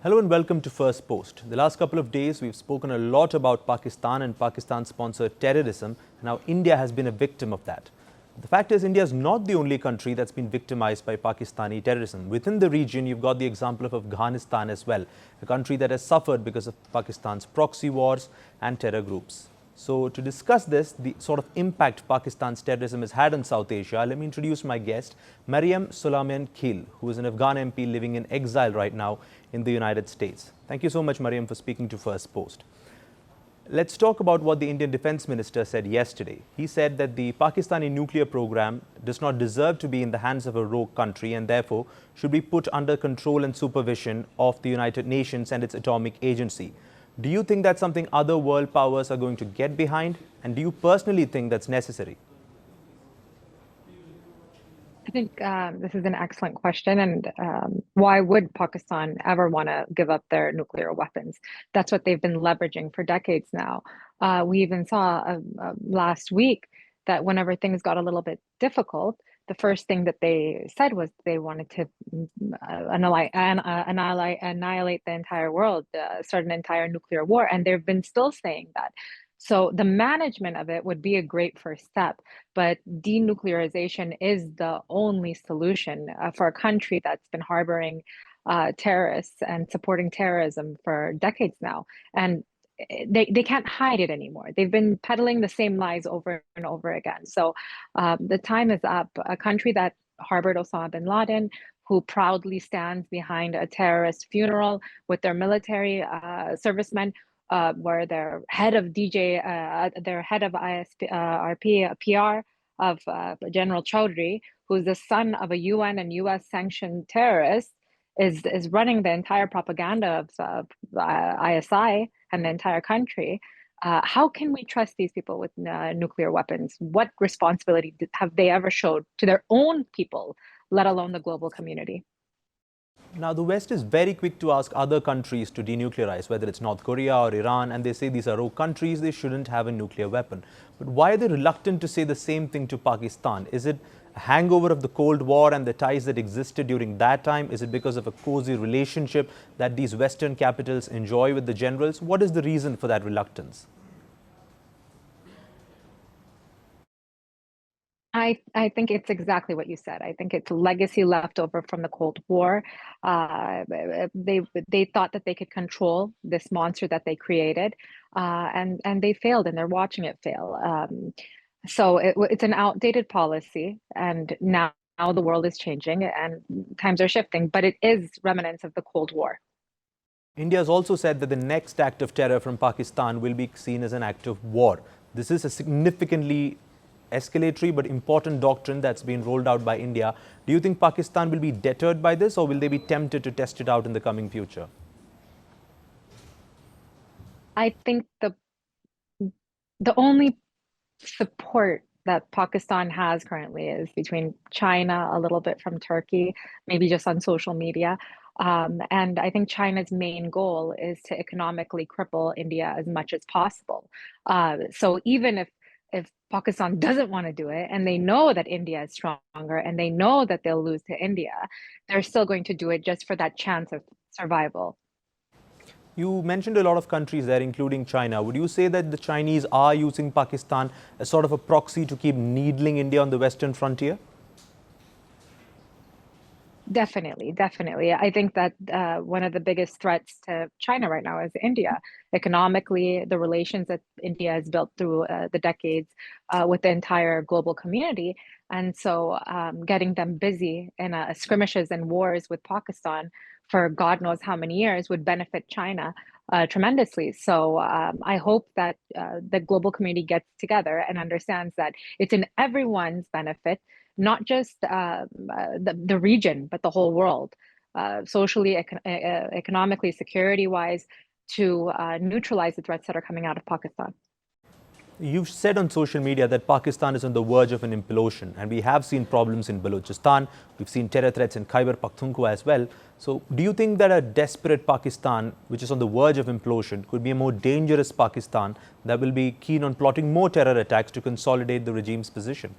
Hello and welcome to First Post. The last couple of days, we've spoken a lot about Pakistan and Pakistan-sponsored terrorism and how India has been a victim of that. The fact is, India is not the only country that's been victimized by Pakistani terrorism. Within the region, you've got the example of Afghanistan as well, a country that has suffered because of Pakistan's proxy wars and terror groups. So to discuss this, the sort of impact Pakistan's terrorism has had on South Asia, let me introduce my guest, Maryam Souleyman Khil, who is an Afghan MP living in exile right now in the United States. Thank you so much, Maryam, for speaking to First Post. Let's talk about what the Indian Defence Minister said yesterday. He said that the Pakistani nuclear program does not deserve to be in the hands of a rogue country and therefore should be put under control and supervision of the United Nations and its atomic agency. Do you think that's something other world powers are going to get behind? And do you personally think that's necessary? I think this is an excellent question. And why would Pakistan ever want to give up their nuclear weapons? That's what they've been leveraging for decades now. We even saw last week that whenever things got a little bit difficult, the first thing that they said was they wanted to annihilate the entire world, start an entire nuclear war. And they've been still saying that. So the management of it would be a great first step, but denuclearization is the only solution for a country that's been harboring terrorists and supporting terrorism for decades now. And they can't hide it anymore. They've been peddling the same lies over and over again. So the time is up. A country that harbored Osama bin Laden, who proudly stands behind a terrorist funeral with their military servicemen, where their head of their head of PR of General Chaudhry, who's the son of a UN and US sanctioned terrorist, is running the entire propaganda of ISI and the entire country. How can we trust these people with nuclear weapons? What responsibility have they ever showed to their own people, let alone the global community? Now, the West is very quick to ask other countries to denuclearize, whether it's North Korea or Iran, and they say these are rogue countries, they shouldn't have a nuclear weapon. But why are they reluctant to say the same thing to Pakistan? Is it a hangover of the Cold War and the ties that existed during that time? Is it because of a cozy relationship that these Western capitals enjoy with the generals? What is the reason for that reluctance? I think it's exactly what you said. I think it's legacy left over from the Cold War. They thought that they could control this monster that they created, and they failed, and they're watching it fail. So it's an outdated policy, and now the world is changing and times are shifting, but it is remnants of the Cold War. India has also said that the next act of terror from Pakistan will be seen as an act of war. This is a significantly escalatory but important doctrine that's been rolled out by India. Do you think Pakistan will be deterred by this, or will they be tempted to test it out in the coming future? I think the only support that Pakistan has currently is between China, a little bit from Turkey, maybe just on social media. And I think China's main goal is to economically cripple India as much as possible. So even if Pakistan doesn't want to do it, and they know that India is stronger, and they know that they'll lose to India, they're still going to do it just for that chance of survival. You mentioned a lot of countries there, including China. Would you say that the Chinese are using Pakistan as sort of a proxy to keep needling India on the western frontier? Definitely, definitely. I think that one of the biggest threats to China right now is India. Economically, the relations that India has built through the decades with the entire global community. And so getting them busy in skirmishes and wars with Pakistan for God knows how many years would benefit China tremendously. So I hope that the global community gets together and understands that it's in everyone's benefit, not just the region, but the whole world, socially, economically, security-wise, to neutralize the threats that are coming out of Pakistan. You've said on social media that Pakistan is on the verge of an implosion, and we have seen problems in Balochistan. We've seen terror threats in Khyber Pakhtunkhwa as well. So do you think that a desperate Pakistan, which is on the verge of implosion, could be a more dangerous Pakistan that will be keen on plotting more terror attacks to consolidate the regime's position?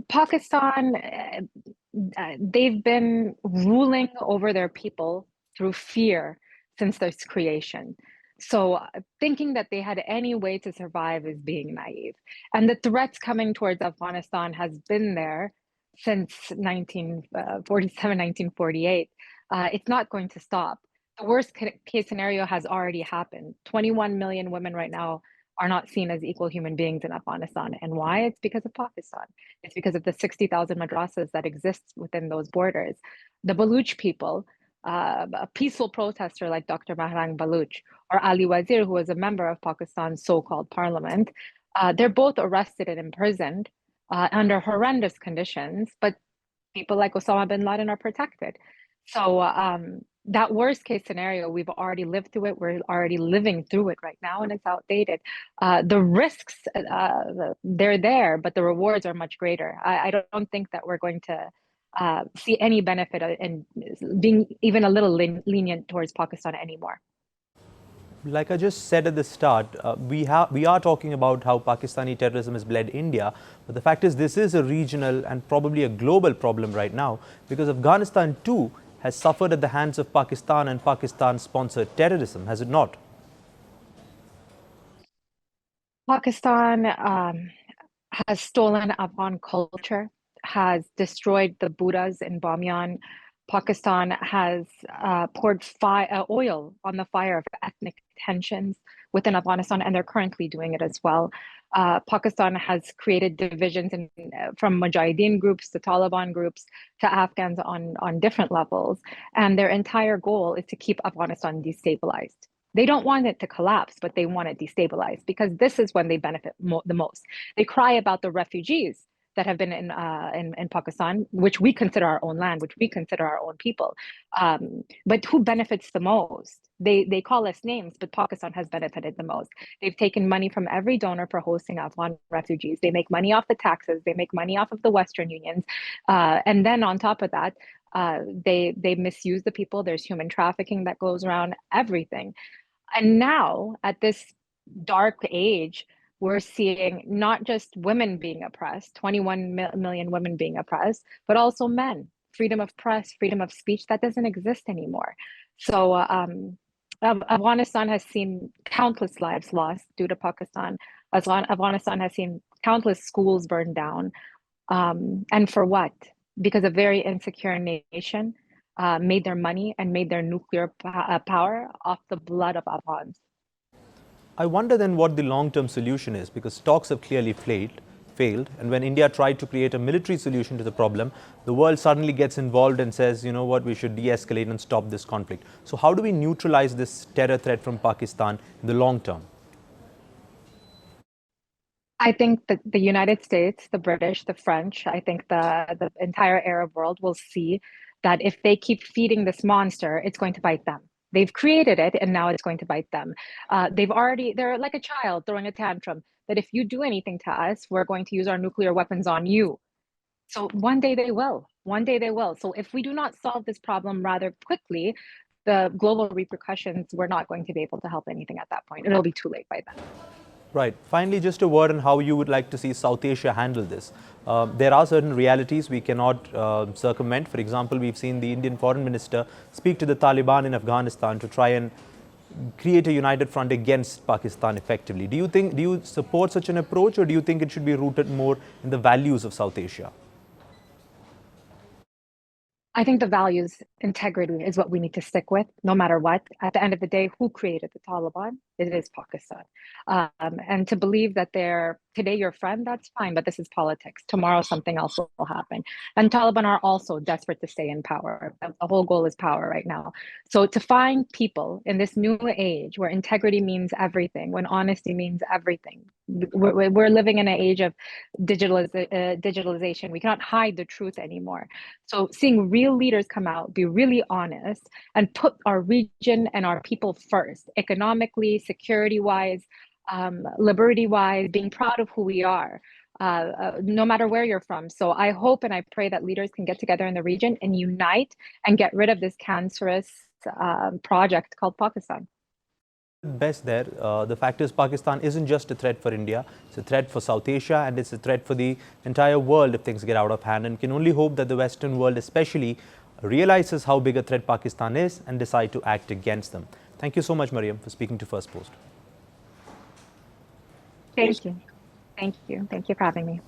Pakistan they've been ruling over their people through fear since their creation. So thinking that they had any way to survive is being naive. And the threats coming towards Afghanistan has been there since 1947, 1948. It's not going to stop. The worst case scenario has already happened. 21 million women right now are not seen as equal human beings in Afghanistan. And why? It's because of Pakistan. It's because of the 60,000 madrasas that exist within those borders. The Baluch people, a peaceful protester like Dr. Mahrang Baluch or Ali Wazir, who was a member of Pakistan's so-called parliament, they're both arrested and imprisoned under horrendous conditions, but people like Osama bin Laden are protected. So that worst case scenario, we've already lived through it. We're already living through it right now, and it's outdated. The risks, they're there, but the rewards are much greater. I don't think that we're going to see any benefit in being even a little lenient towards Pakistan anymore. Like I just said at the start, we are talking about how Pakistani terrorism has bled India, but the fact is this is a regional and probably a global problem right now, because Afghanistan too has suffered at the hands of Pakistan and Pakistan-sponsored terrorism, has it not? Pakistan has stolen Afghan culture, has destroyed the Buddhas in Bamyan. Pakistan has poured oil on the fire of ethnic tensions within Afghanistan, and they're currently doing it as well. Pakistan has created divisions from Mujahideen groups to Taliban groups to Afghans on different levels. And their entire goal is to keep Afghanistan destabilized. They don't want it to collapse, but they want it destabilized because this is when they benefit the most. They cry about the refugees that have been in Pakistan, which we consider our own land, which we consider our own people. But who benefits the most? They call us names, but Pakistan has benefited the most. They've taken money from every donor for hosting Afghan refugees. They make money off the taxes. They make money off of the Western unions, and then on top of that, they misuse the people. There's human trafficking that goes around everything. And now, at this dark age, we're seeing not just women being oppressed, 21 million women being oppressed, but also men. Freedom of press, freedom of speech, that doesn't exist anymore. So Afghanistan has seen countless lives lost due to Pakistan. Afghanistan has seen countless schools burned down. And for what? Because a very insecure nation made their money and made their nuclear power off the blood of Afghans. I wonder then what the long-term solution is, because talks have clearly failed. And when India tried to create a military solution to the problem, the world suddenly gets involved and says, you know what, we should de-escalate and stop this conflict. So how do we neutralize this terror threat from Pakistan in the long term? I think that the United States, the British, the French, I think the entire Arab world will see that if they keep feeding this monster, it's going to bite them. They've created it, and now it's going to bite them. They're like a child throwing a tantrum that if you do anything to us, we're going to use our nuclear weapons on you. So one day they will. One day they will. So if we do not solve this problem rather quickly, the global repercussions, we're not going to be able to help anything at that point. It'll be too late by then. Right. Finally, just a word on how you would like to see South Asia handle this. There are certain realities we cannot circumvent. For example, we've seen the Indian Foreign Minister speak to the Taliban in Afghanistan to try and create a united front against Pakistan effectively. Do you support such an approach, or do you think it should be rooted more in the values of South Asia? I think the values integrity is what we need to stick with, no matter what. At the end of the day, who created the Taliban? It is Pakistan. And to believe that they're today your friend, that's fine, but this is politics. Tomorrow, something else will happen. And Taliban are also desperate to stay in power. The whole goal is power right now. So to find people in this new age where integrity means everything, when honesty means everything, we're living in an age of digitalization. We cannot hide the truth anymore. So seeing real leaders come out, be really honest, and put our region and our people first, economically, security-wise, liberty-wise, being proud of who we are, no matter where you're from. So I hope and I pray that leaders can get together in the region and unite and get rid of this cancerous project called Pakistan. best there. The fact is Pakistan isn't just a threat for India, it's a threat for South Asia and it's a threat for the entire world if things get out of hand, and can only hope that the Western world especially realizes how big a threat Pakistan is and decide to act against them. Thank you so much, Mariam, for speaking to First Post. Thank you. Thank you. Thank you for having me.